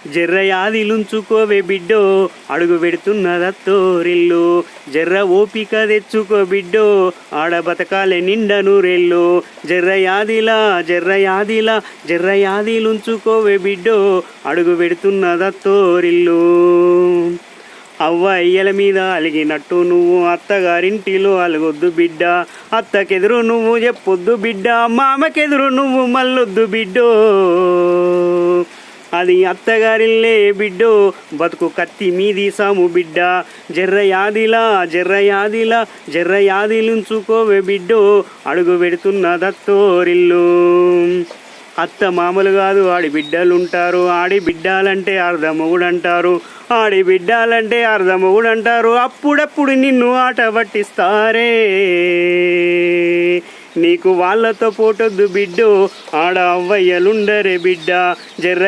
జర్ర యాదిలుంచుకోవే బిడ్డో అడుగు పెడుతున్నదత్తోరిల్లు. జర్ర ఓపిక తెచ్చుకో బిడ్డో ఆడ బతకాలే నిండా నూరెళ్ళు. జర్ర యాదిలుంచుకోవే బిడ్డో అడుగు పెడుతున్నదత్తోరిల్లు. అవ్వ అయ్యల మీద అలిగినట్టు నువ్వు అత్తగారింటిలో అలగొద్దు బిడ్డ. అత్తకెదురు నువ్వు చెప్పొద్దు బిడ్డ, మామకెదురు నువ్వు మల్లొద్దు బిడ్డో. అది అత్తగారిల్లే బిడ్డో, బతుకు కత్తి మీది సాము బిడ్డ. జర్ర యాదిలుంచుకోవే బిడ్డో అడుగు పెడుతున్నదత్తోరిల్లు. అత్త మామలు కాదు ఆడి బిడ్డలుంటారు. ఆడి బిడ్డాలంటే అర్ధమొగుడంటారు. ఆడి బిడ్డాలంటే అర్ధమొగుడంటారు. అప్పుడప్పుడు నిన్ను ఆట పట్టిస్తారే. నీకు వాళ్ళతో పోటొద్దు బిడ్డో, ఆడ అవ్వయ్యలుండరే బిడ్డ. జర్ర